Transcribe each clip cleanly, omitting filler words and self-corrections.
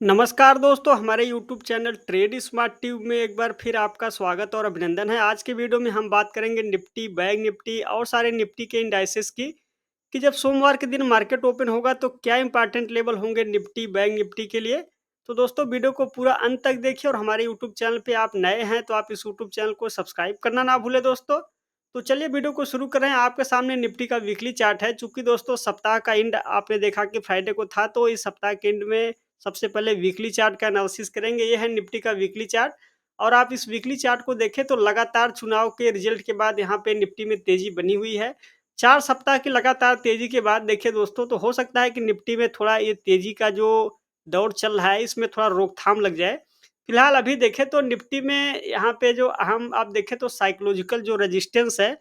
नमस्कार दोस्तों, हमारे YouTube channel trade smart tube में एक बार फिर आपका स्वागत और अभिनंदन है। आज के वीडियो में हम बात करेंगे निफ्टी, बैंक निफ्टी और सारे निफ्टी के इंडाइसेस की कि जब सोमवार के दिन मार्केट ओपन होगा तो क्या इंपॉर्टेंट लेवल होंगे निफ्टी, बैंक निफ्टी के लिए। तो दोस्तों वीडियो को पूरा अंत तक देखिए और हमारे यूट्यूब चैनल पे आप नए हैं तो आप इस यूट्यूब चैनल को सब्सक्राइब करना ना भूलें दोस्तों। तो चलिए वीडियो को शुरू कर रहे हैं। आपके सामने निफ्टी का वीकली चार्ट है। चूंकि दोस्तों सप्ताह का एंड आपने देखा कि फ्राइडे को था, तो इस सप्ताह के एंड में सबसे पहले वीकली चार्ट का एनालिसिस करेंगे। ये है निफ्टी का वीकली चार्ट और आप इस वीकली चार्ट को देखें तो लगातार चुनाव के रिजल्ट के बाद यहाँ पे निफ्टी में तेजी बनी हुई है। 4 सप्ताह की लगातार तेजी के बाद देखिए दोस्तों, तो हो सकता है कि निफ्टी में थोड़ा ये तेजी का जो दौर चल रहा है इसमें थोड़ा रोकथाम लग जाए। फिलहाल अभी देखें तो निफ्टी में यहाँ पे जो अहम आप देखें तो साइकोलॉजिकल जो रेजिस्टेंस है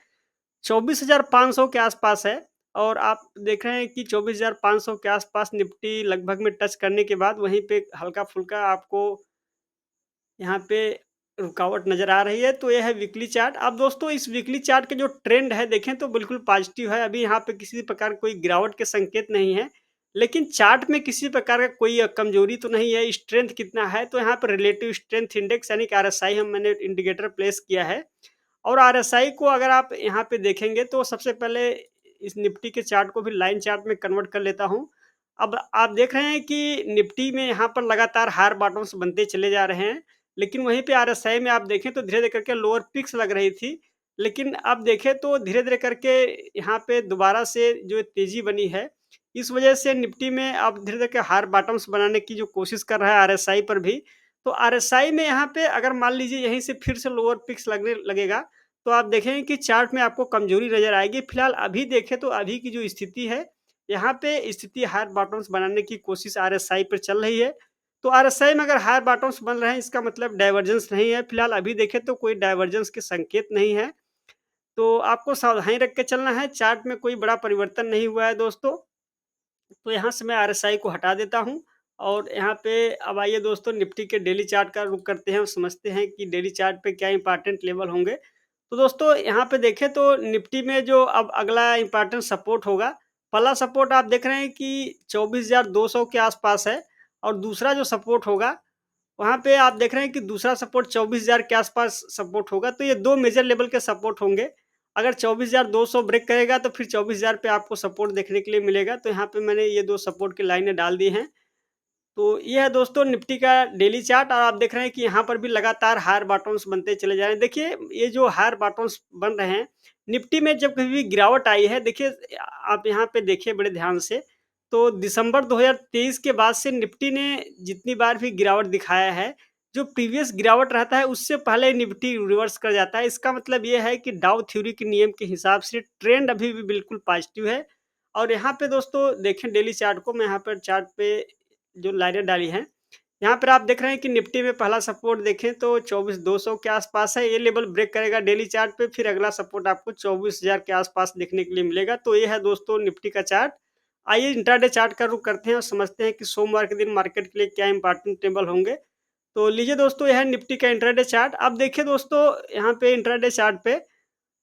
24,500 के आसपास है। और आप देख रहे हैं कि 24,500 के आसपास निफ्टी लगभग में टच करने के बाद वहीं पे हल्का-फुल्का आपको यहाँ पे रुकावट नज़र आ रही है। तो ये है वीकली चार्ट। अब दोस्तों इस वीकली चार्ट के जो ट्रेंड है देखें तो बिल्कुल पॉजिटिव है। अभी यहाँ पे किसी प्रकार कोई गिरावट के संकेत नहीं है। लेकिन चार्ट में किसी प्रकार का कोई कमजोरी तो नहीं है। स्ट्रेंथ कितना है, तो यहाँ पर रिलेटिव स्ट्रेंथ इंडेक्स यानी कि आरएसआई मैंने इंडिकेटर प्लेस किया है। और आरएसआई को अगर आप यहाँ पे देखेंगे तो सबसे पहले इस निफ्टी के चार्ट को भी लाइन चार्ट में कन्वर्ट कर लेता हूँ। अब आप देख रहे हैं कि निफ्टी में यहाँ पर लगातार हायर बॉटम्स बनते चले जा रहे हैं। लेकिन वहीं पे आरएसआई में आप देखें तो धीरे-धीरे करके लोअर पीक्स लग रही थी। लेकिन अब देखें तो धीरे-धीरे करके यहाँ पे दोबारा से जो तेज़ी बनी है, इस वजह से निफ्टी में अब धीरे-धीरे करके हायर बॉटम्स बनाने की जो कोशिश कर रहा है आरएसआई पर भी। तो आरएसआई में यहाँ पे अगर मान लीजिए यहीं से फिर से लोअर पीक्स लगने लगेगा, तो आप देखेंगे कि चार्ट में आपको कमजोरी नज़र आएगी। फिलहाल अभी देखें तो अभी की जो स्थिति है, यहाँ पे स्थिति हायर बॉटम्स बनाने की कोशिश आरएसआई पर चल रही है। तो आरएसआई में अगर हायर बॉटम्स बन रहे हैं इसका मतलब डाइवर्जेंस नहीं है। फिलहाल अभी देखें तो कोई डाइवर्जेंस के संकेत नहीं है। तो आपको सावधानी रख के चलना है। चार्ट में कोई बड़ा परिवर्तन नहीं हुआ है दोस्तों। तो यहाँ से मैं आरएसआई को हटा देता हूँ और यहाँ पे अब आइए दोस्तों निफ्टी के डेली चार्ट का रुख करते हैं और समझते हैं कि डेली चार्ट पे क्या इंपॉर्टेंट लेवल होंगे। तो दोस्तों यहाँ पे देखें तो निफ्टी में जो अब अगला इंपॉर्टेंट सपोर्ट होगा, पहला सपोर्ट आप देख रहे हैं कि 24,200 के आसपास है। और दूसरा जो सपोर्ट होगा वहाँ पे आप देख रहे हैं कि दूसरा सपोर्ट 24,000 के आसपास सपोर्ट होगा। तो ये 2 मेजर लेवल के सपोर्ट होंगे। अगर 24,200 ब्रेक करेगा तो फिर 24,000 पे आपको सपोर्ट देखने के लिए मिलेगा। तो यहाँ पे मैंने ये 2 सपोर्ट की लाइनें डाल दी हैं। तो ये है दोस्तों निफ्टी का डेली चार्ट और आप देख रहे हैं कि यहाँ पर भी लगातार हायर बॉटम्स बनते चले जा रहे हैं। देखिए ये जो हायर बॉटम्स बन रहे हैं, निफ्टी में जब कभी भी गिरावट आई है, देखिए आप यहाँ पे देखिए बड़े ध्यान से, तो दिसंबर 2023 के बाद से निफ्टी ने जितनी बार भी गिरावट दिखाया है, जो प्रीवियस गिरावट रहता है उससे पहले निफ्टी रिवर्स कर जाता है। इसका मतलब ये है कि डाउ थ्योरी के नियम के हिसाब से ट्रेंड अभी भी बिल्कुल पॉजिटिव है। और यहाँ पे दोस्तों देखें डेली चार्ट को, मैं यहाँ पर चार्ट पे जो लाइनें डाली हैं, यहाँ पर आप देख रहे हैं कि निफ्टी में पहला सपोर्ट देखें तो 24,200 के आसपास है। ये लेवल ब्रेक करेगा डेली चार्ट पे, फिर अगला सपोर्ट आपको 24,000 के आसपास देखने के लिए मिलेगा। तो ये है दोस्तों निफ्टी का चार्ट। आइए इंट्राडे चार्ट का रुख करते हैं और समझते हैं कि सोमवार के दिन मार्केट के लिए क्या इंपॉर्टेंट टेबल होंगे। तो लीजिए दोस्तों यह है निफ्टी का इंट्राडे चार्ट। अब देखिए दोस्तों यहाँ पे इंट्राडे चार्ट पे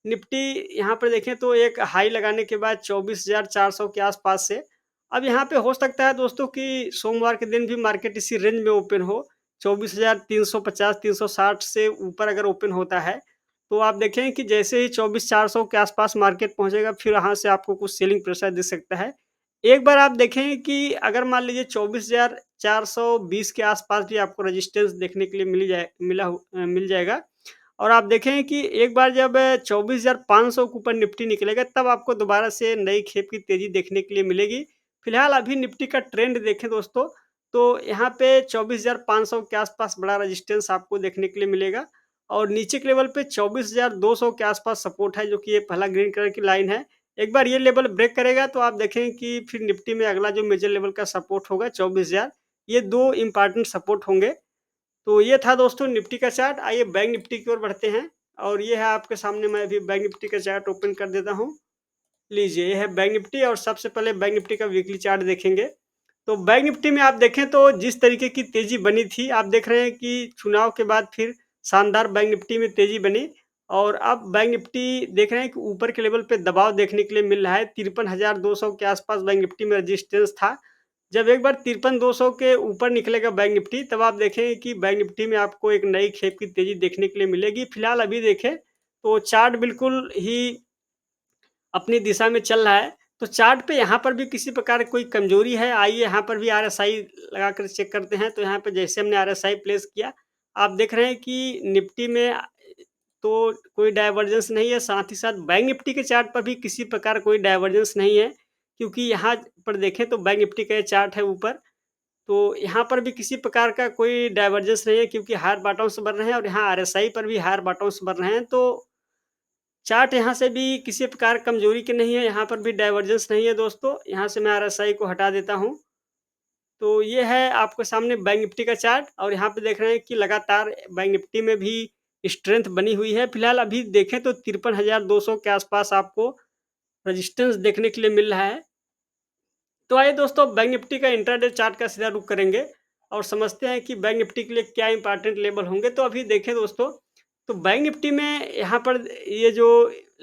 निफ्टी यहाँ पर देखें तो एक हाई लगाने के बाद 24,400 के आसपास से अब यहाँ पे हो सकता है दोस्तों कि सोमवार के दिन भी मार्केट इसी रेंज में ओपन हो। 24,350 360 से ऊपर अगर ओपन होता है तो आप देखें कि जैसे ही 24,400 के आसपास मार्केट पहुंचेगा फिर यहाँ से आपको कुछ सेलिंग प्रेशर दिख सकता है। एक बार आप देखें कि अगर मान लीजिए 24,420 के आसपास भी आपको रेजिस्टेंस देखने के लिए मिल जाएगा। और आप देखें कि एक बार जब 24,500 के ऊपर निफ्टी निकलेगा तब आपको दोबारा से नई खेप की तेज़ी देखने के लिए मिलेगी। फिलहाल अभी निफ्टी का ट्रेंड देखें दोस्तों, तो यहाँ पे 24,500 के आसपास बड़ा रेजिस्टेंस आपको देखने के लिए मिलेगा। और नीचे के लेवल पे 24,200 के आसपास सपोर्ट है, जो कि ये पहला ग्रीन कलर की लाइन है। एक बार ये लेवल ब्रेक करेगा तो आप देखें कि फिर निफ्टी में अगला जो मेजर लेवल का सपोर्ट होगा 24,000, ये 2 इम्पोर्टेंट सपोर्ट होंगे। तो ये था दोस्तों निफ्टी का चार्ट। आइए बैंक निफ्टी की ओर बढ़ते हैं और ये है आपके सामने, मैं अभी बैंक निफ्टी का चार्ट ओपन कर देता हूँ। लीजिए ये है बैंक निफ्टी और सबसे पहले बैंक निफ्टी का वीकली चार्ट देखेंगे। तो बैंक निफ्टी में आप देखें तो जिस तरीके की तेज़ी बनी थी, आप देख रहे हैं कि चुनाव के बाद फिर शानदार बैंक निफ्टी में तेज़ी बनी। और अब बैंक निफ्टी देख रहे हैं कि ऊपर के लेवल पे दबाव देखने के लिए मिल रहा है। 53,200 के आसपास बैंक निफ्टी में रेजिस्टेंस था। जब एक बार 53,200 के ऊपर निकलेगा बैंक निफ्टी, तब आप देखेंगे कि बैंक निफ्टी में आपको एक नई खेप की तेज़ी देखने के लिए मिलेगी। फिलहाल अभी देखें तो चार्ट बिल्कुल ही अपनी दिशा में चल रहा है। तो चार्ट पे यहाँ पर भी किसी प्रकार की कोई कमजोरी है, आइए यहाँ पर भी आरएसआई लगाकर चेक करते हैं। तो यहाँ पे जैसे हमने आरएसआई प्लेस किया, आप देख रहे हैं कि निफ्टी में तो कोई डाइवर्जेंस नहीं है, साथ ही साथ बैंक निफ्टी के चार्ट पर भी किसी प्रकार कोई डाइवर्जेंस नहीं है, क्योंकि यहाँ पर देखें तो बैंक निफ्टी का ये चार्ट है ऊपर, तो यहाँ पर भी किसी प्रकार का कोई डाइवर्जेंस नहीं है, क्योंकि हायर बॉटम्स बन रहे हैं और यहाँ आरएसआई पर भी हायर बॉटम्स बन रहे हैं। तो चार्ट यहाँ से भी किसी प्रकार कमजोरी के नहीं है, यहाँ पर भी डाइवर्जेंस नहीं है दोस्तों। यहाँ से मैं आरएसआई को हटा देता हूँ। तो ये है आपके सामने बैंक निफ्टी का चार्ट, और यहाँ पे देख रहे हैं कि लगातार बैंक निफ्टी में भी स्ट्रेंथ बनी हुई है। फिलहाल अभी देखें तो 53,200 के आसपास आपको रेजिस्टेंस देखने के लिए मिल रहा है। तो आइए दोस्तों, बैंक निफ्टी का इंट्राडे चार्ट का सीधा रुख करेंगे और समझते हैं कि बैंक निफ्टी के लिए क्या इंपॉर्टेंट लेवल होंगे। तो अभी देखें दोस्तों, तो बैंक निफ्टी में यहाँ पर ये जो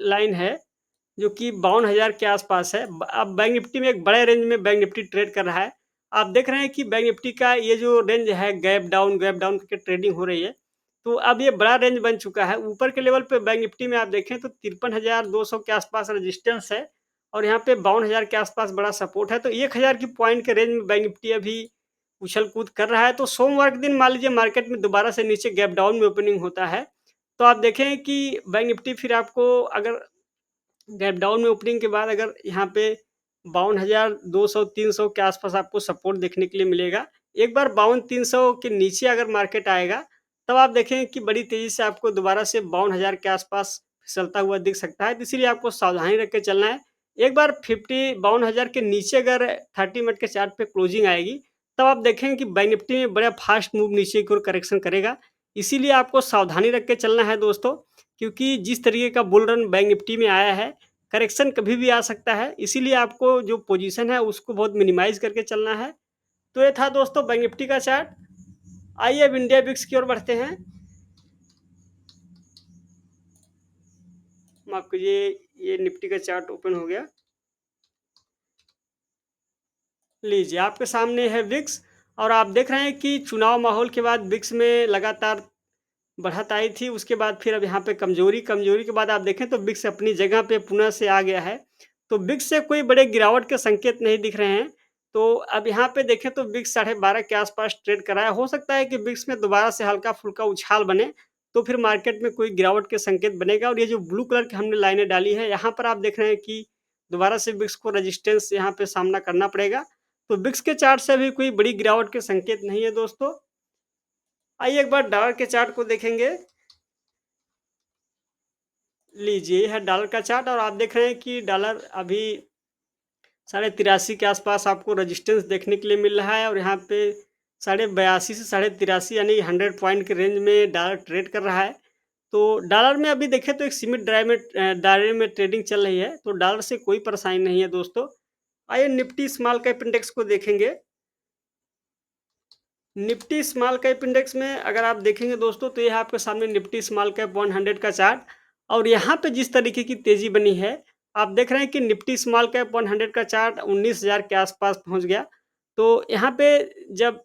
लाइन है, जो कि 52,000 के आसपास है। अब बैंक निफ्टी में एक बड़े रेंज में बैंक निफ्टी ट्रेड कर रहा है। आप देख रहे हैं कि बैंक निफ्टी का ये जो रेंज है, गैप डाउन करके ट्रेडिंग हो रही है। तो अब ये बड़ा रेंज बन चुका है। ऊपर के लेवल पे बैंक निफ्टी में आप देखें तो 53,200 के आसपास रेजिस्टेंस है, और यहाँ पे 52,000 के आसपास बड़ा सपोर्ट है। तो 1,000 की पॉइंट के रेंज में बैंक निफ्टी अभी उछल-कूद कर रहा है। तो सोमवार के दिन मान लीजिए मार्केट में दोबारा से नीचे गैप डाउन में ओपनिंग होता है, तो आप देखें कि बैंक निफ्टी फिर आपको अगर गैप डाउन में ओपनिंग के बाद अगर यहाँ पे 52,200-300 के आसपास आपको सपोर्ट देखने के लिए मिलेगा। एक बार 52,300 के नीचे अगर मार्केट आएगा, तब आप देखेंगे कि बड़ी तेज़ी से आपको दोबारा से 52,000 के आसपास फिसलता हुआ दिख सकता है। तो इसीलिए आपको सावधानी रख के चलना है। एक बार 52,000 के नीचे अगर 30 मिनट के चार्ट पे क्लोजिंग आएगी, तब आप देखेंगे कि बैंक निफ्टी में बड़ा फास्ट मूव नीचे की ओर करेक्शन करेगा। इसीलिए आपको सावधानी रख के चलना है दोस्तों, क्योंकि जिस तरीके का बुल रन बैंक निफ्टी में आया है, करेक्शन कभी भी आ सकता है। इसीलिए आपको जो पोजीशन है उसको बहुत मिनिमाइज़ करके चलना है। तो ये था दोस्तों बैंक निफ्टी का चार्ट। आइए अब इंडिया बिक्स की ओर बढ़ते हैं। माफ़ कीजिए, ये निफ्टी का चार्ट ओपन हो गया। लीजिए, आपके सामने है विक्स, और आप देख रहे हैं कि चुनाव माहौल के बाद विक्स में लगातार बढ़त आई थी। उसके बाद फिर अब यहाँ पे कमजोरी के बाद आप देखें तो विक्स अपनी जगह पे पुनः से आ गया है। तो विक्स से कोई बड़े गिरावट के संकेत नहीं दिख रहे हैं। तो अब यहाँ पे देखें तो विक्स 12.5 के आसपास ट्रेड कर रहा है। हो सकता है कि विक्स में दोबारा से हल्का-फुल्का उछाल बने, तो फिर मार्केट में कोई गिरावट के संकेत बनेगा। और ये जो ब्लू कलर की हमने लाइनें डाली है, यहाँ पर आप देख रहे हैं कि दोबारा से विक्स को रेजिस्टेंस यहाँ पे सामना करना पड़ेगा। तो विक्स के चार्ट से अभी कोई बड़ी गिरावट के संकेत नहीं है दोस्तों। आइए एक बार डॉलर के चार्ट को देखेंगे। लीजिए, यह है डॉलर का चार्ट, और आप देख रहे हैं कि डॉलर अभी 83.5 के आसपास आपको रेजिस्टेंस देखने के लिए मिल रहा है, और यहाँ पे 82.5 से 83.5 यानी 100 पॉइंट के रेंज में डॉलर ट्रेड कर रहा है। तो डॉलर में अभी देखें तो एक सीमित दायरे में ट्रेडिंग चल रही है, तो डॉलर से कोई परेशानी नहीं है दोस्तों। आइए निफ्टी स्मॉल कैप इंडेक्स को देखेंगे। निफ्टी स्मॉल कैप इंडेक्स में अगर आप देखेंगे दोस्तों, तो यह आपके सामने निफ्टी स्मॉल कैप 100 का चार्ट, और यहाँ पे जिस तरीके की तेजी बनी है, आप देख रहे हैं कि निफ्टी स्मॉल कैप 100 का चार्ट 19,000 के आसपास पहुँच गया। तो यहाँ पे जब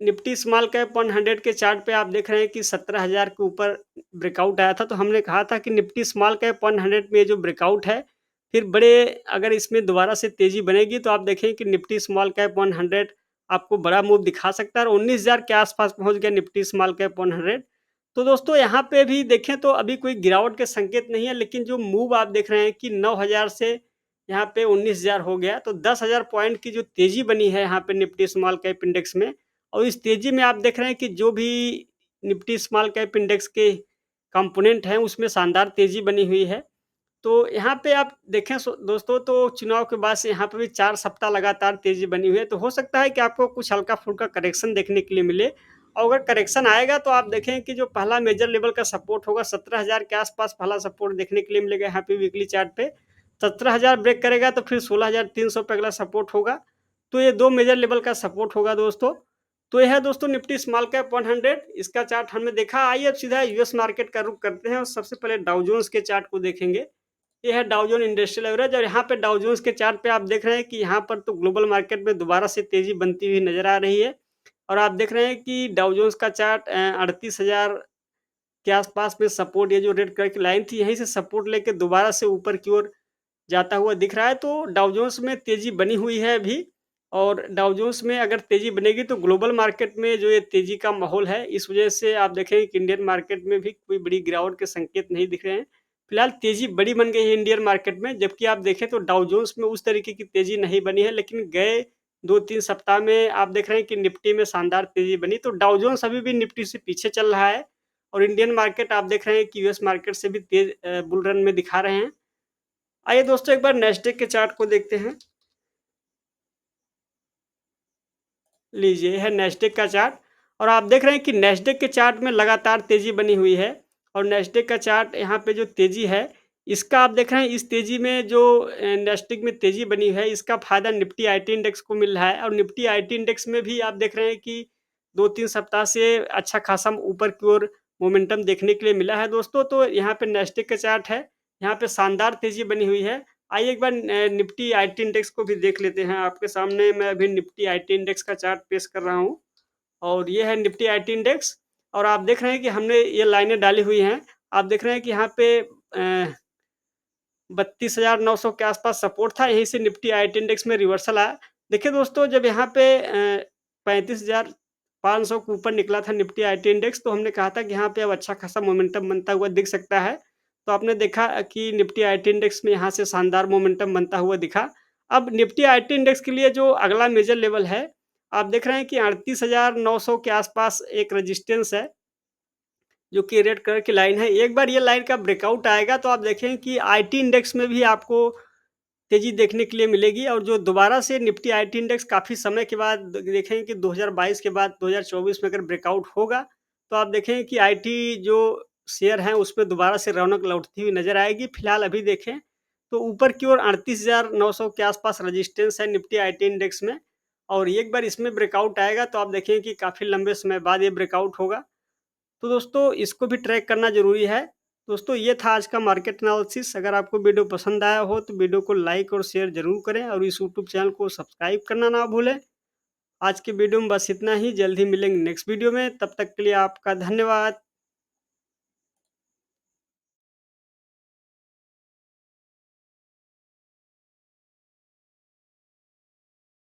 निफ्टी स्मॉल कैप 100 के चार्ट पे आप देख रहे हैं कि 17,000 के ऊपर ब्रेकआउट आया था, तो हमने कहा था कि निफ्टी स्मॉल कैप 100 में जो ब्रेकआउट है, फिर बड़े अगर इसमें दोबारा से तेज़ी बनेगी, तो आप देखें कि निफ्टी स्मॉल कैप 100 आपको बड़ा मूव दिखा सकता है, और 19,000 के आसपास पहुँच गया निफ्टी स्मॉल कैप 100। तो दोस्तों यहाँ पे भी देखें तो अभी कोई गिरावट के संकेत नहीं है, लेकिन जो मूव आप देख रहे हैं कि 9,000 से यहाँ पे 19,000 हो गया, तो 10,000 पॉइंट की जो तेज़ी बनी है यहाँ पे निफ्टी स्मॉल कैप इंडेक्स में, और इस तेज़ी में आप देख रहे हैं कि जो भी निफ्टी स्मॉल कैप इंडेक्स के कंपोनेंट हैं, उसमें शानदार तेज़ी बनी हुई है। तो यहाँ पे आप देखें दोस्तों, तो चुनाव के बाद से यहाँ पे भी 4 सप्ताह लगातार तेज़ी बनी हुई है। तो हो सकता है कि आपको कुछ हल्का-फुल्का करेक्शन देखने के लिए मिले, और अगर करेक्शन आएगा तो आप देखें कि जो पहला मेजर लेवल का सपोर्ट होगा 17,000 के आसपास पहला सपोर्ट देखने के लिए मिलेगा यहाँ पे वीकली चार्ट पे। 17,000 ब्रेक करेगा तो फिर 16,300 पे अगला सपोर्ट होगा। तो ये 2 मेजर लेवल का सपोर्ट होगा दोस्तों। तो यह है दोस्तों निफ्टी स्मॉल कैप 100, इसका चार्ट हमने देखा। आइए अब सीधा यूएस मार्केट का रुख करते हैं, और सबसे पहले डाउ जोन्स के चार्ट को देखेंगे। ये है डाउ जोन इंडस्ट्रियल एवरेज और यहाँ पे डाउ जोन्स के चार्ट पे आप देख रहे हैं कि यहाँ पर तो ग्लोबल मार्केट में दोबारा से तेज़ी बनती हुई नज़र आ रही है। और आप देख रहे हैं कि डाउ जोन्स का चार्ट 38,000 के आस-पास में सपोर्ट, ये जो रेड कलर की लाइन थी, यहीं से सपोर्ट लेके दोबारा से ऊपर की ओर जाता हुआ दिख रहा है। तो डाउ जोन्स में तेज़ी बनी हुई है अभी और डाउ जोन्स में अगर तेज़ी बनेगी तो ग्लोबल मार्केट में जो ये तेज़ी का माहौल है, इस वजह से आप देखेंगे कि इंडियन मार्केट में भी कोई बड़ी गिरावट के संकेत नहीं दिख रहे हैं। फिलहाल तेज़ी बड़ी बन गई है इंडियन मार्केट में, जबकि आप देखें तो डाउ जोन्स में उस तरीके की तेज़ी नहीं बनी है, लेकिन गए 2-3 सप्ताह में आप देख रहे हैं कि निफ्टी में शानदार तेज़ी बनी। तो डाउ जोन्स अभी भी निफ्टी से पीछे चल रहा है और इंडियन मार्केट आप देख रहे हैं कि यूएस मार्केट से भी तेज़ बुल रन में दिखा रहे हैं। आइए दोस्तों एक बार नैस्डैक के चार्ट को देखते हैं। लीजिए, यह है नैस्डैक का चार्ट और आप देख रहे हैं कि नैस्डैक के चार्ट में लगातार तेज़ी बनी हुई है और नैस्डैक का चार्ट यहाँ पे जो तेज़ी है, इसका आप देख रहे हैं इस तेज़ी में जो नैस्डैक में तेज़ी बनी है, इसका फ़ायदा निफ्टी आईटी इंडेक्स को मिल रहा है और निफ्टी आईटी इंडेक्स में भी आप देख रहे हैं कि 2-3 सप्ताह से अच्छा खासा ऊपर की ओर मोमेंटम देखने के लिए मिला है दोस्तों। तो यहाँ पे नैस्डैक का चार्ट है, यहाँ पे शानदार तेज़ी बनी हुई है। आइए एक बार निफ्टी आईटी इंडेक्स को भी देख लेते हैं। आपके सामने मैं अभी निफ्टी आईटी इंडेक्स का चार्ट पेश कर रहा हूँ और ये है निफ्टी आईटी इंडेक्स और आप देख रहे हैं कि हमने ये लाइनें डाली हुई हैं। आप देख रहे हैं कि यहाँ पे 32,900 के आसपास सपोर्ट था, यहीं से निफ्टी आईटी इंडेक्स में रिवर्सल आया। देखिए दोस्तों, जब यहाँ पे 35,500 के ऊपर निकला था निफ्टी आईटी इंडेक्स, तो हमने कहा था कि यहाँ पे अब अच्छा खासा मोमेंटम बनता हुआ दिख सकता है। तो आपने देखा कि निफ्टी आईटी इंडेक्स में यहाँ से शानदार मोमेंटम बनता हुआ दिखा। अब निफ्टी आईटी इंडेक्स के लिए जो अगला मेजर लेवल है, आप देख रहे हैं कि 38,900 के आसपास एक रेजिस्टेंस है। जो कि रेड कलर की लाइन है। एक बार ये लाइन का ब्रेकआउट आएगा तो आप देखें कि आईटी इंडेक्स में भी आपको तेज़ी देखने के लिए मिलेगी और जो दोबारा से निफ्टी आईटी इंडेक्स काफ़ी समय के बाद देखेंगे कि 2022 के बाद 2024 में अगर ब्रेकआउट होगा, तो आप देखेंगे कि आईटी जो शेयर हैं उसमें दोबारा से रौनक लौटती हुई नज़र आएगी। फिलहाल अभी देखें तो ऊपर की ओर 38,900 के आसपास रेजिस्टेंस है निफ्टी आईटी इंडेक्स में और एक बार इसमें ब्रेकआउट आएगा तो आप देखेंगे कि काफ़ी लंबे समय बाद ये ब्रेकआउट होगा। तो दोस्तों इसको भी ट्रैक करना ज़रूरी है। दोस्तों ये था आज का मार्केट एनालिसिस। अगर आपको वीडियो पसंद आया हो तो वीडियो को लाइक और शेयर ज़रूर करें और इस यूट्यूब चैनल को सब्सक्राइब करना ना भूलें। आज के वीडियो में बस इतना ही, जल्द ही मिलेंगे नेक्स्ट वीडियो में। तब तक के लिए आपका धन्यवाद।